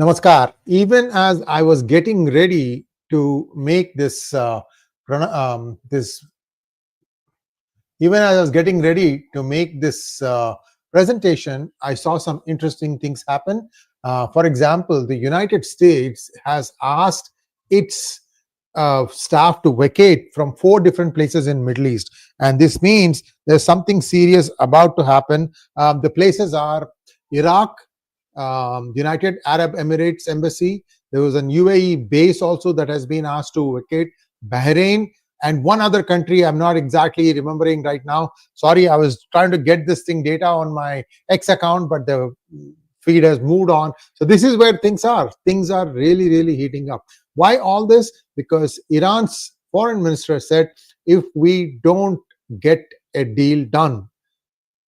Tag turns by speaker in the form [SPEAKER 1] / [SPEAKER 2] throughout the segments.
[SPEAKER 1] Namaskar. Even as I was getting ready to make this even as I was getting ready to make this presentation, I saw some interesting things happen. For example, the United States has asked its staff to vacate from 4 different places in Middle East, and this means there's something serious about to happen. The places are Iraq, United Arab Emirates Embassy. There was an UAE base also that has been asked to vacate. Bahrain, and one other country I'm not exactly remembering right now. Sorry, I was trying to get this thing data on my X account, but the feed has moved on. So this is where things are. Things are really, really heating up. Why all this? Because Iran's foreign minister said, if we don't get a deal done,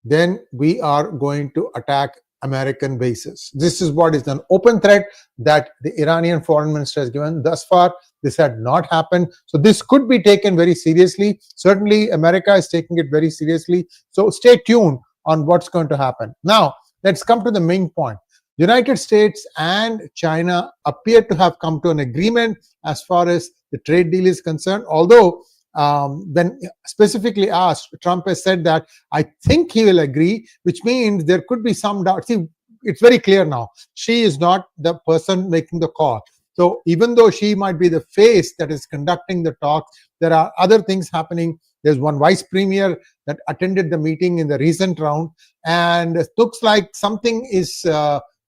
[SPEAKER 1] then we are going to attack American bases. This is what is an open threat that the Iranian foreign minister has given. Thus far, this had not happened. So this could be taken very seriously. Certainly, America is taking it very seriously. So stay tuned on what's going to happen. Now, let's come to the main point. United States and China appear to have come to an agreement as far as the trade deal is concerned, although when specifically asked, Trump has said that I think he will agree, which means there could be some doubt. See, it's very clear now. She is not the person making the call. So even though she might be the face that is conducting the talk, there are other things happening. There's one vice premier that attended the meeting in the recent round, and it looks like something is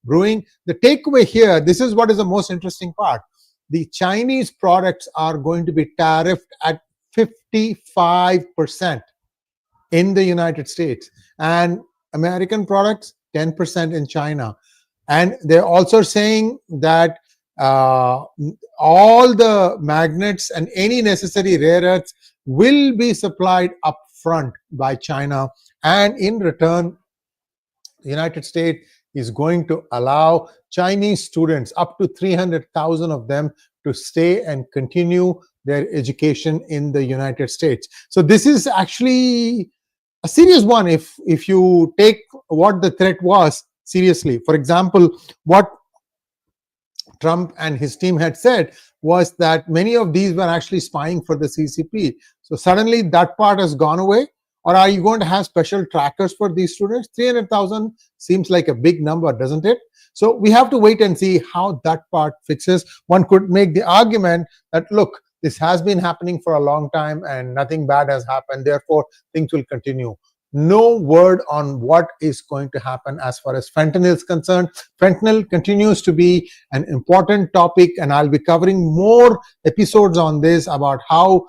[SPEAKER 1] brewing. The takeaway here, this is what is the most interesting part. The Chinese products are going to be tariffed at 55% in the United States, and American products 10% in China. And they're also saying that all the magnets and any necessary rare earths will be supplied upfront by China, and in return, the United States is going to allow Chinese students, up to 300,000 of them, to stay and continue their education in the United States. So this is actually a serious one if you take what the threat was seriously. For example, what Trump and his team had said was that many of these were actually spying for the CCP. So suddenly that part has gone away. Or are you going to have special trackers for these students? 300,000 seems like a big number, doesn't it? So we have to wait and see how that part fixes. One could make the argument that, look, this has been happening for a long time and nothing bad has happened. Therefore, things will continue. No word on what is going to happen as far as fentanyl is concerned. Fentanyl continues to be an important topic, and I'll be covering more episodes on this about how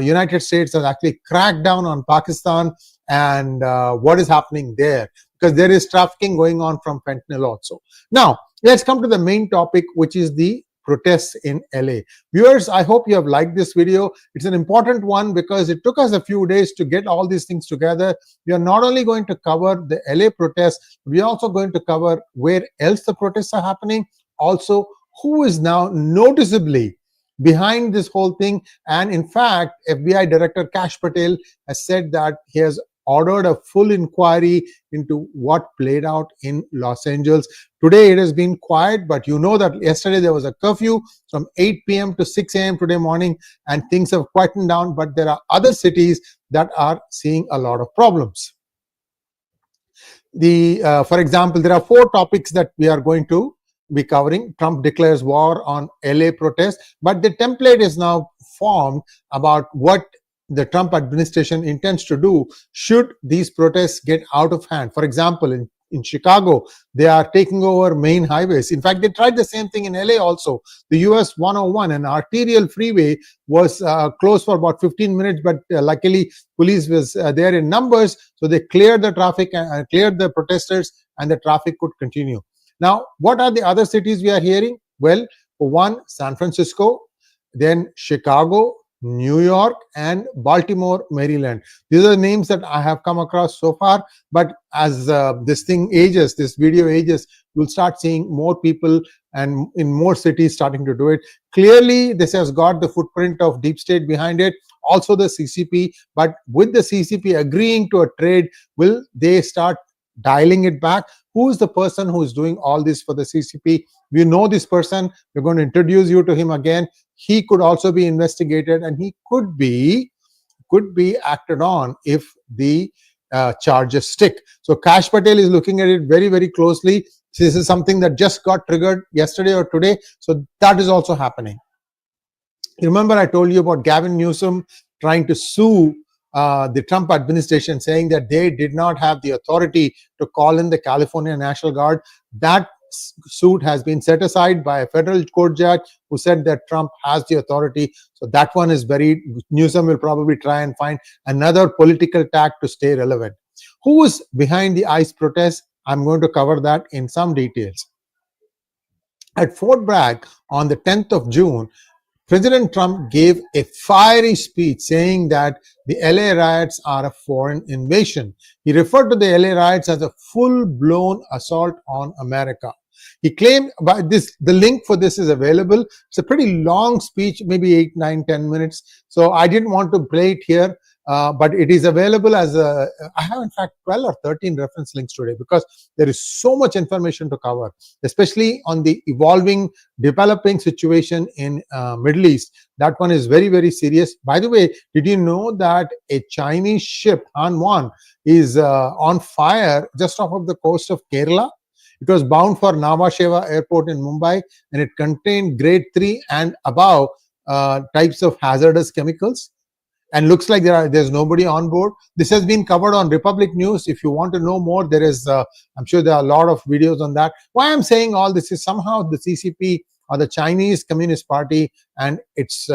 [SPEAKER 1] United States has actually cracked down on Pakistan and what is happening there, because there is trafficking going on from fentanyl also. Now, let's come to the main topic, which is the protests in LA. Viewers, I hope you have liked this video. It's an important one because it took us a few days to get all these things together. We are not only going to cover the LA protests, we are also going to cover where else the protests are happening, also who is now noticeably behind this whole thing. And in fact, FBI Director 𝗏𝗏𝗏 Patel has said that he has ordered a full inquiry into what played out in Los Angeles. Today it has been quiet, but you know that yesterday there was a curfew from 8 p.m. to 6 a.m. today morning, and things have quietened down, but there are other cities that are seeing a lot of problems. For example, there are 4 topics that we are going to be covering. Trump declares war on LA protests, but the template is now formed about what the Trump administration intends to do should these protests get out of hand. For example, in Chicago, they are taking over main highways. In fact, they tried the same thing in LA also. The US 101, an arterial freeway, was closed for about 15 minutes, but luckily police was there in numbers, so they cleared the traffic and cleared the protesters, and the traffic could continue. Now, what are the other cities we are hearing? Well, for one, San Francisco, then Chicago, New York, and Baltimore, Maryland. These are the names that I have come across so far, but as this thing ages, this video ages, you'll start seeing more people and in more cities starting to do it. Clearly, this has got the footprint of deep state behind it, also the CCP, but with the CCP agreeing to a trade, will they start dialing it back. Who is the person who is doing all this for the CCP? We know this person. We're going to introduce you to him again. He could also be investigated, and he could be acted on if the charges stick. So Kash Patel is looking at it very, very closely. This is something that just got triggered yesterday or today. So that is also happening. You remember I told you about Gavin Newsom trying to sue the Trump administration, saying that they did not have the authority to call in the California National Guard. That suit has been set aside by a federal court judge who said that Trump has the authority. So that one is buried. Newsom will probably try and find another political tack to stay relevant. Who is behind the ICE protests? I'm going to cover that in some details. At Fort Bragg on the 10th of June, President Trump gave a fiery speech saying that the LA riots are a foreign invasion. He referred to the LA riots as a full-blown assault on America. He claimed, by this, the link for this is available. It's a pretty long speech, maybe 8, 9, 10 minutes. So I didn't want to play it here, but it is available as a, I have in fact 12 or 13 reference links today because there is so much information to cover, especially on the evolving, developing situation in Middle East. That one is very, very serious. By the way, did you know that a Chinese ship, Han-1, is on fire just off of the coast of Kerala? It was bound for Nhava Sheva Airport in Mumbai, and it contained grade 3 and above types of hazardous chemicals. And looks like there's nobody on board. This has been covered on Republic News. If you want to know more, there is, I'm sure there are a lot of videos on that. Why I'm saying all this is somehow the CCP or the Chinese Communist Party and its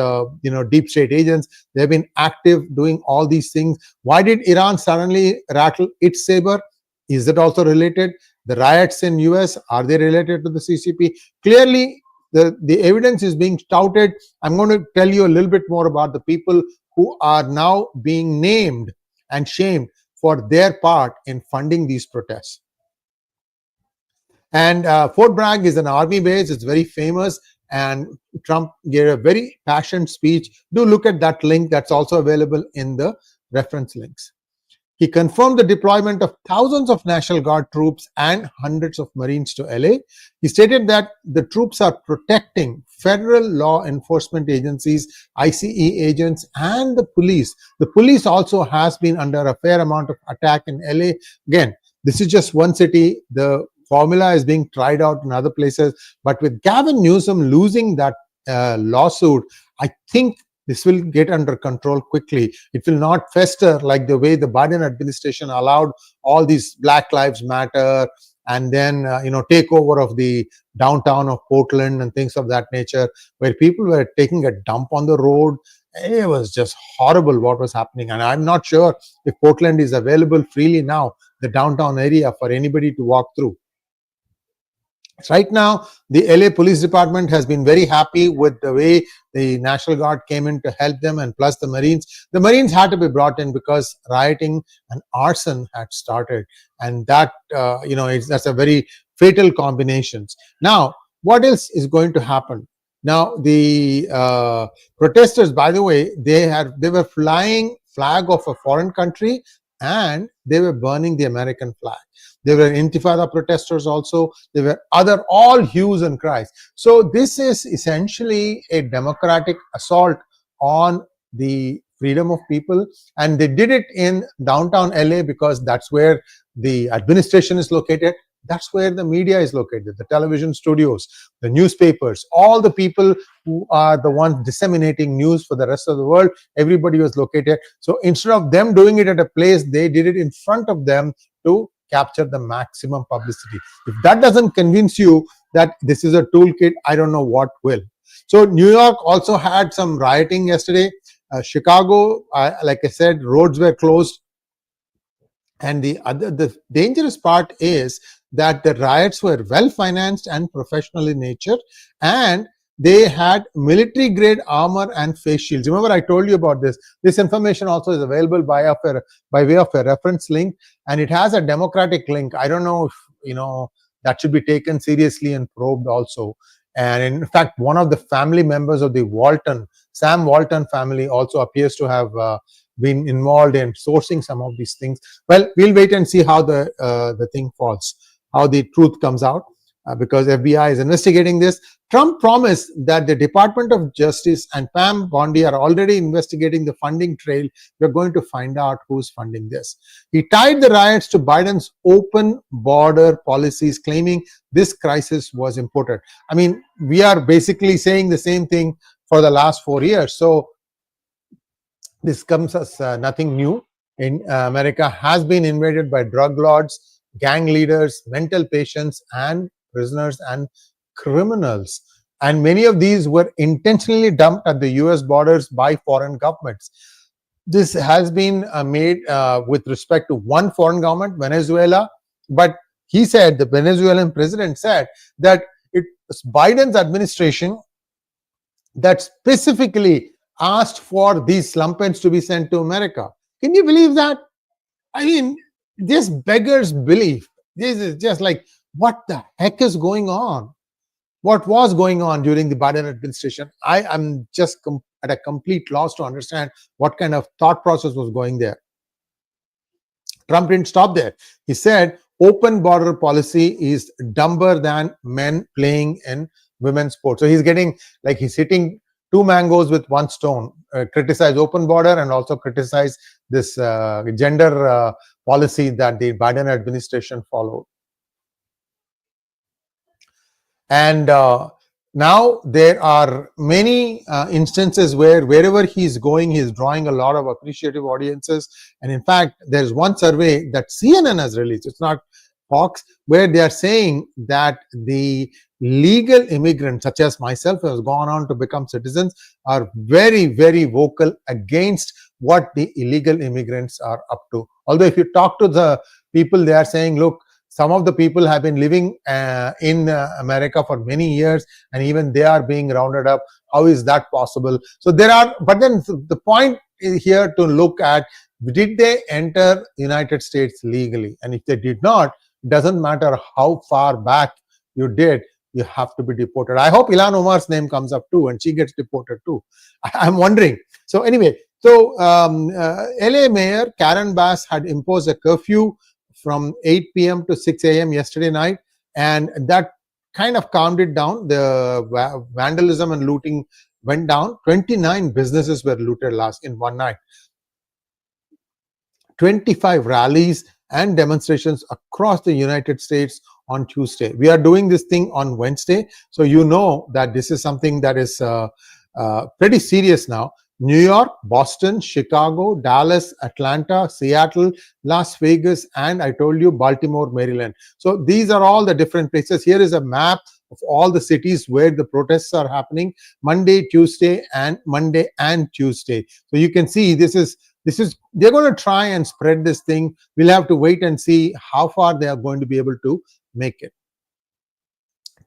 [SPEAKER 1] deep state agents, they've been active doing all these things. Why did Iran suddenly rattle its saber? Is it also related? The riots in US, are they related to the CCP? Clearly, the evidence is being touted. I'm going to tell you a little bit more about the people who are now being named and shamed for their part in funding these protests. And Fort Bragg is an army base. It's very famous. And Trump gave a very passionate speech. Do look at that link. That's also available in the reference links. He confirmed the deployment of thousands of National Guard troops and hundreds of Marines to LA. He stated that the troops are protecting federal law enforcement agencies, ICE agents, and the police. The police also has been under a fair amount of attack in LA. Again, this is just one city. The formula is being tried out in other places. But with Gavin Newsom losing that lawsuit, I think this will get under control quickly. It will not fester like the way the Biden administration allowed all these Black Lives Matter and then takeover of the downtown of Portland and things of that nature, where people were taking a dump on the road. It was just horrible what was happening. And I'm not sure if Portland is available freely now, the downtown area, for anybody to walk through. Right now, the LA Police Department has been very happy with the way the National Guard came in to help them, and plus the Marines. The Marines had to be brought in because rioting and arson had started, and that that's a very fatal combinations. Now, what else is going to happen? Now, the protesters, by the way, they were flying flag of a foreign country, and they were burning the American flag. There were Intifada protesters also. There were all hues and cries. So this is essentially a democratic assault on the freedom of people. And they did it in downtown LA because that's where the administration is located. That's where the media is located, the television studios, the newspapers, all the people who are the ones disseminating news for the rest of the world. Everybody was located. So instead of them doing it at a place, they did it in front of them to capture the maximum publicity. If that doesn't convince you that this is a toolkit, I don't know what will. So New York also had some rioting yesterday. Chicago, like I said, roads were closed. And the dangerous part is that the riots were well financed and professional in nature, and they had military grade armor and face shields. Remember, I told you about this. This information also is available by way of a reference link, and it has a democratic link. I don't know if that should be taken seriously and probed also. And in fact, one of the family members of the Sam Walton family also appears to have been involved in sourcing some of these things. Well, we'll wait and see how the thing falls, how the truth comes out, because FBI is investigating this. Trump promised that the Department of Justice and Pam Bondi are already investigating the funding trail. We're going to find out who's funding this. He tied the riots to Biden's open border policies, claiming this crisis was imported. I mean, we are basically saying the same thing for the last 4 years. So this comes as nothing new. In America has been invaded by drug lords, gang leaders, mental patients, and prisoners and criminals. And many of these were intentionally dumped at the US borders by foreign governments. This has been made with respect to one foreign government, Venezuela. But he said, the Venezuelan president said, that it was Biden's administration that specifically asked for these slumpets to be sent to America. Can you believe that? I mean, this beggars belief. This is just like, what the heck is going on? What was going on during the Biden administration? I am just at a complete loss to understand what kind of thought process was going there. Trump didn't stop there. He said, open border policy is dumber than men playing in women's sports. So he's getting, like, he's hitting two mangoes with one stone. Criticize open border and also criticize this gender policy that the Biden administration followed. And now there are many instances where wherever he's going, he's drawing a lot of appreciative audiences. And in fact, there's one survey that CNN has released, it's not Fox, where they are saying that the legal immigrants, such as myself, who has gone on to become citizens, are very, very vocal against what the illegal immigrants are up to. Although if you talk to the people, they are saying, look, some of the people have been living in America for many years, and even they are being rounded up. How is that possible? So there are, but then the point is here to look at, did they enter the United States legally? And if they did not, it doesn't matter how far back you did, you have to be deported. I hope Ilhan Omar's name comes up too, and she gets deported too. I'm wondering. So anyway, so LA Mayor Karen Bass had imposed a curfew from 8 p.m. to 6 a.m. yesterday night, and that kind of calmed it down. The vandalism and looting went down. 29 businesses were looted in one night. 25 rallies and demonstrations across the United States on Tuesday. We are doing this thing on Wednesday, so you know that this is something that is pretty serious now. New York, Boston, Chicago, Dallas, Atlanta, Seattle, Las Vegas, and I told you Baltimore, Maryland. So these are all the different places. Here is a map of all the cities where the protests are happening, Monday, Tuesday, and Monday and Tuesday. So you can see this is they're going to try and spread this thing. We'll have to wait and see how far they are going to be able to make it.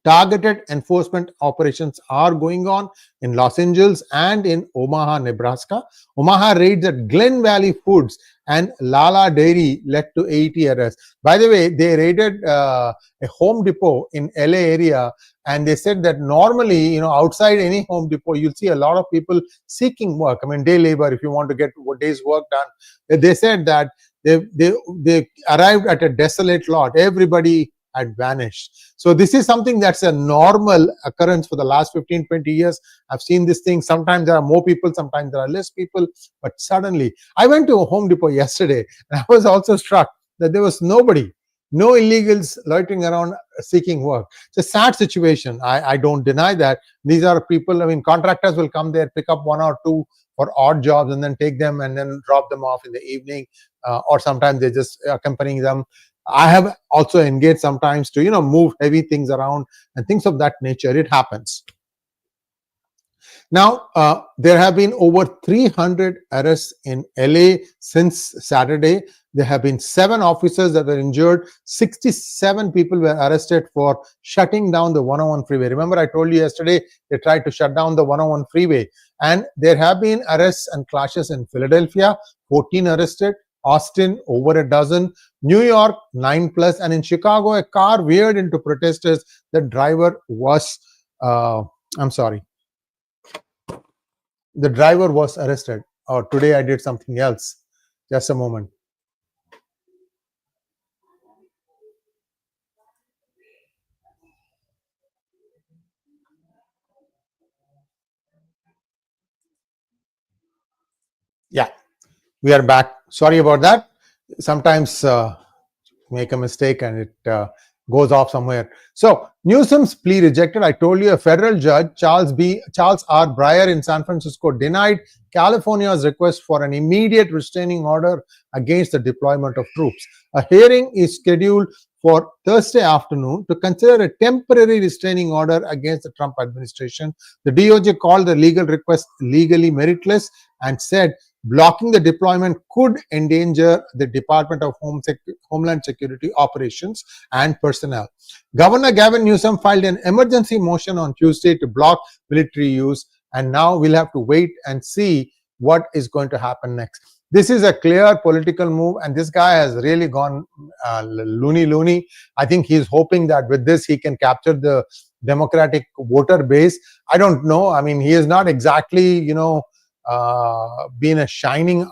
[SPEAKER 1] Targeted enforcement operations are going on in Los Angeles and in Omaha, Nebraska. Omaha raids at Glen Valley Foods and Lala Dairy led to 80 arrests. By the way, they raided a Home Depot in LA area, and they said that normally, outside any Home Depot, you'll see a lot of people seeking work. I mean, day labor, if you want to get a day's work done. They said that they arrived at a desolate lot. Everybody had vanished. So this is something that's a normal occurrence for the last 15-20 years. I've seen this thing. Sometimes there are more people, sometimes there are less people, but suddenly I went to a Home Depot yesterday, and I was also struck that there was nobody, no illegals loitering around seeking work. It's a sad situation. I don't deny that. These are people, contractors will come there, pick up one or two for odd jobs, and then take them and then drop them off in the evening, or sometimes they just accompanying them. I have also engaged sometimes to, move heavy things around and things of that nature. It happens. Now, there have been over 300 arrests in LA since Saturday. There have been 7 officers that were injured. 67 people were arrested for shutting down the 101 freeway. Remember, I told you yesterday, they tried to shut down the 101 freeway. And there have been arrests and clashes in Philadelphia, 14 arrested. Austin, over a dozen. New York, 9+. And in Chicago, a car veered into protesters. The driver was, the driver was arrested. or today I did something else. Just a moment. Yeah, we are back. Sorry about that. Sometimes make a mistake and it goes off somewhere. So Newsom's plea rejected. I told you a federal judge, Charles R. Breyer in San Francisco, denied California's request for an immediate restraining order against the deployment of troops. A hearing is scheduled for Thursday afternoon to consider a temporary restraining order against the Trump administration. The DOJ called the legal request legally meritless and said blocking the deployment could endanger the Department of Homeland Security operations and personnel. Governor Gavin Newsom filed an emergency motion on Tuesday to block military use, and now we'll have to wait and see what is going to happen next. This is a clear political move, and this guy has really gone loony. I think he's hoping that with this he can capture the Democratic voter base. I don't know. I mean, he is not exactly, been a shining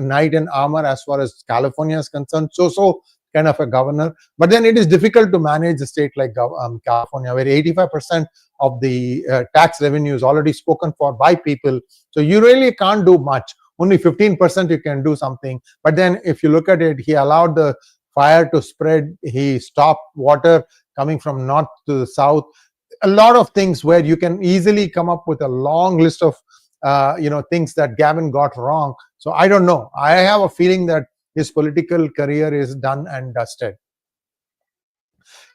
[SPEAKER 1] knight in armor as far as California is concerned. So kind of a governor. But then it is difficult to manage a state like California, where 85% of the tax revenue is already spoken for by people. So you really can't do much. Only 15% you can do something. But then if you look at it, he allowed the fire to spread. He stopped water coming from north to the south. A lot of things where you can easily come up with a long list of things that Gavin got wrong. So I don't know. I have a feeling that his political career is done and dusted.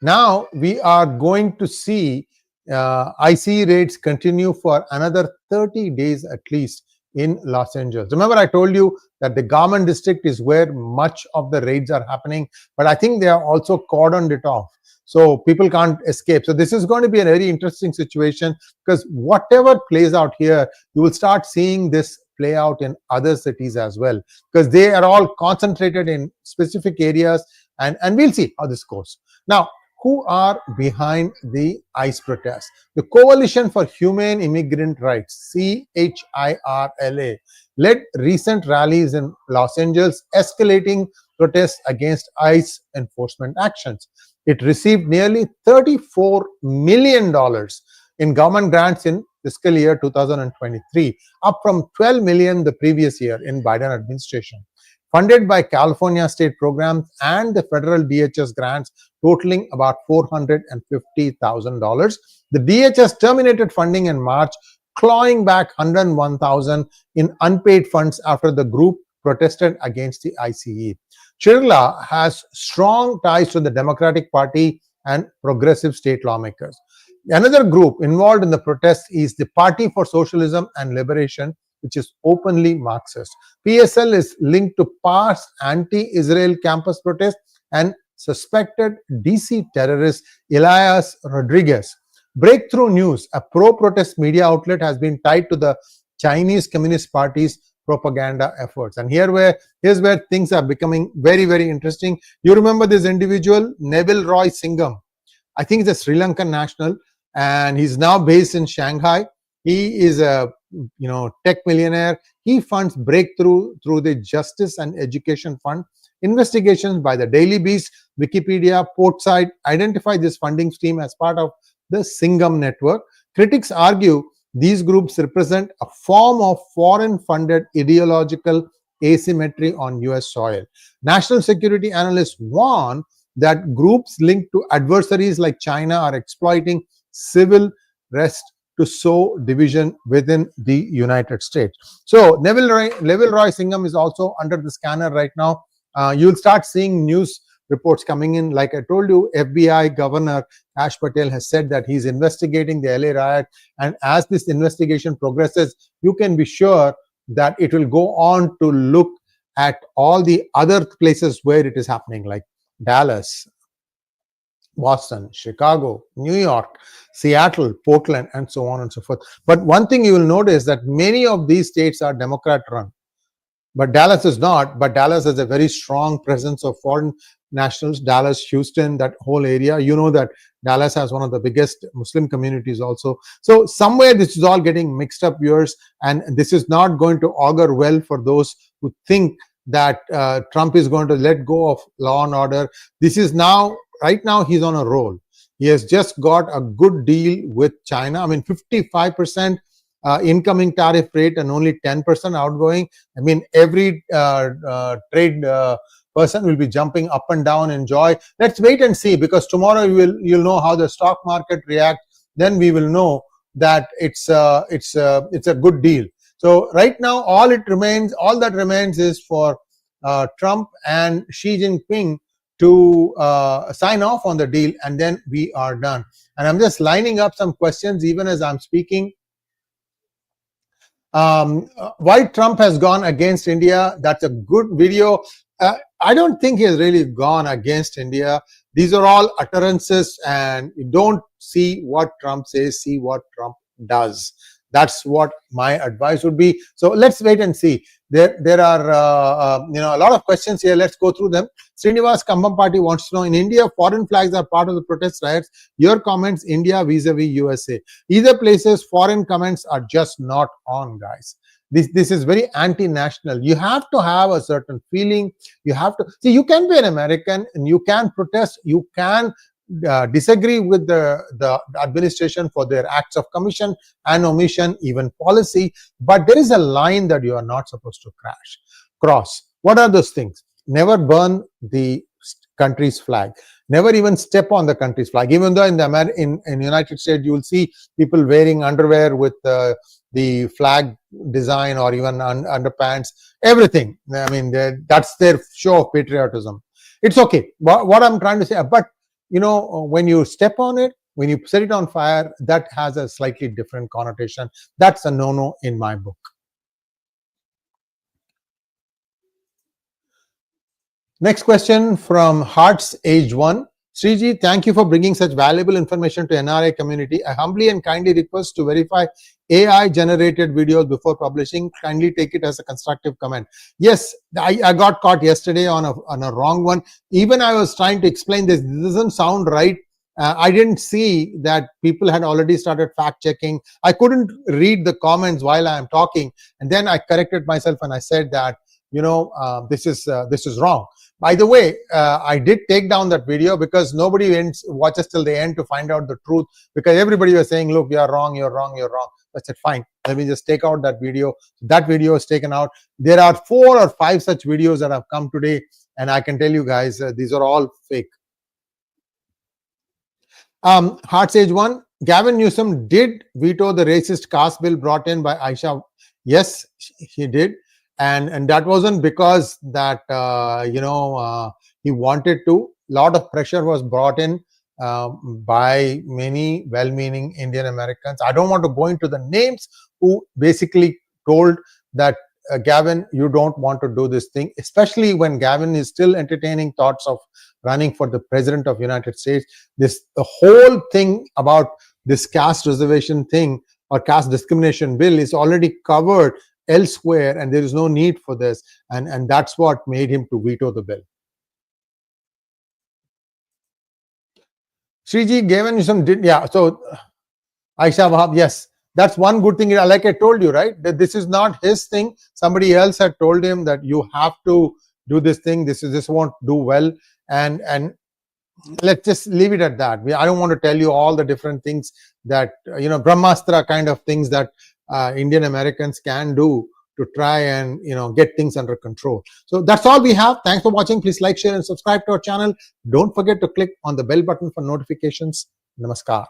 [SPEAKER 1] Now we are going to see ICE raids continue for another 30 days at least in Los Angeles. Remember, I told you that the Garment district is where much of the raids are happening, but I think they are also cordoned it off. So people can't escape. So this is going to be a very interesting situation, because whatever plays out here, you will start seeing this play out in other cities as well, because they are all concentrated in specific areas, and we'll see how this goes. Now, who are behind the ICE protests? The Coalition for Humane Immigrant Rights, CHIRLA, led recent rallies in Los Angeles, escalating protests against ICE enforcement actions. It received nearly $34 million in government grants in fiscal year 2023, up from $12 million the previous year in Biden administration. Funded by California state programs and the federal DHS grants totaling about $450,000. The DHS terminated funding in March, clawing back $101,000 in unpaid funds after the group protested against the ICE. CHIRLA has strong ties to the Democratic Party and progressive state lawmakers. Another group involved in the protests is the Party for Socialism and Liberation, which is openly Marxist. PSL is linked to past anti-Israel campus protests and suspected DC terrorist Elias Rodriguez. Breakthrough News, a pro-protest media outlet, has been tied to the Chinese Communist Party's propaganda efforts. And here's where things are becoming very, very interesting. You remember this individual, Neville Roy Singum. I think he's a Sri Lankan national, and he's now based in Shanghai. He is a tech millionaire. He funds Breakthrough through the Justice and Education Fund. Investigations by the Daily Beast, Wikipedia, Portside identify this funding stream as part of the Singum Network. Critics argue these groups represent a form of foreign-funded ideological asymmetry on US soil. National security analysts warn that groups linked to adversaries like China are exploiting civil unrest to sow division within the United States. So Neville Roy Singum is also under the scanner right now. You'll start seeing news reports coming in. Like I told you, FBI Governor 𝗥𝗘𝗙𝗥𝗏 Patel has said that he's investigating the LA riot, and as this investigation progresses, you can be sure that it will go on to look at all the other places where it is happening, like Dallas, Boston, Chicago, New York, Seattle, Portland, and so on and so forth. But one thing you will notice that many of these states are Democrat run, but Dallas is not. But Dallas has a very strong presence of foreign nationals, Dallas, Houston, that whole area. You know that Dallas has one of the biggest Muslim communities also. So somewhere this is all getting mixed up, viewers, and this is not going to augur well for those who think that Trump is going to let go of law and order. This is right now he's on a roll. He has just got a good deal with China. I mean, 55% incoming tariff rate and only 10% outgoing. I mean, every trade person will be jumping up and down in joy. Let's wait and see, because tomorrow you'll know how the stock market reacts. Then we will know that it's a good deal. So right now, all that remains is for Trump and Xi Jinping to sign off on the deal, and then we are done. And I'm just lining up some questions even as I'm speaking. Why Trump has gone against India? That's a good video. I don't think he has really gone against India. These are all utterances, and you don't see what Trump says, see what Trump does. That's what my advice would be. So let's wait and see. There are a lot of questions here. Let's go through them. Srinivas Kambampati wants to know, in India, foreign flags are part of the protest riots. Your comments, India vis-a-vis USA. Either places, foreign comments are just not on, guys. This is very anti-national. You have to have a certain feeling. You have to see, you can be an American and you can protest. You can disagree with the administration for their acts of commission and omission, even policy, but there is a line that you are not supposed to cross. What are those things? Never burn the country's flag. Never even step on the country's flag. Even though in the United States you will see people wearing underwear with the flag design, or even underpants, everything. I mean, that's their show of patriotism. It's okay. What I'm trying to say, but when you step on it, when you set it on fire, that has a slightly different connotation. That's a no-no in my book. Next question from 𝗏𝗏𝗏𝗏. Sree, thank you for bringing such valuable information to NRI community. I humbly and kindly request to verify AI generated videos before publishing. Kindly take it as a constructive comment. Yes, I got caught yesterday on a wrong one. Even I was trying to explain this doesn't sound right. I didn't see that people had already started fact checking. I couldn't read the comments while I am talking, and then I corrected myself and I said that this is wrong. By the way, I did take down that video because nobody watches till the end to find out the truth, because everybody was saying, look, you're wrong, you're wrong, you're wrong. I said, fine, let me just take out that video. That video is taken out. There are 4 or 5 such videos that have come today, and I can tell you guys, these are all fake. 𝗏𝗏𝗏𝗏. Gavin Newsom did veto the racist caste bill brought in by 𝗏𝗏𝗏𝗏. Yes, he did. And that wasn't because that he wanted to. A lot of pressure was brought in by many well-meaning Indian Americans. I don't want to go into the names, who basically told that Gavin, you don't want to do this thing, especially when Gavin is still entertaining thoughts of running for the president of the United States. The whole thing about this caste reservation thing or caste discrimination bill is already covered elsewhere, and there is no need for this, and that's what made him to veto the bill. Sree, Gavin Newsom did, yeah. So 𝗏𝗏𝗏𝗏𝗏, yes, that's one good thing. Like I told you, right, that this is not his thing. Somebody else had told him that you have to do this thing. This won't do well, and let's just leave it at that. I don't want to tell you all the different things that Brahmastra kind of things that Indian Americans can do to try and get things under control. So that's all we have. Thanks for watching. Please like, share, and subscribe to our channel. Don't forget to click on the bell button for notifications. Namaskar.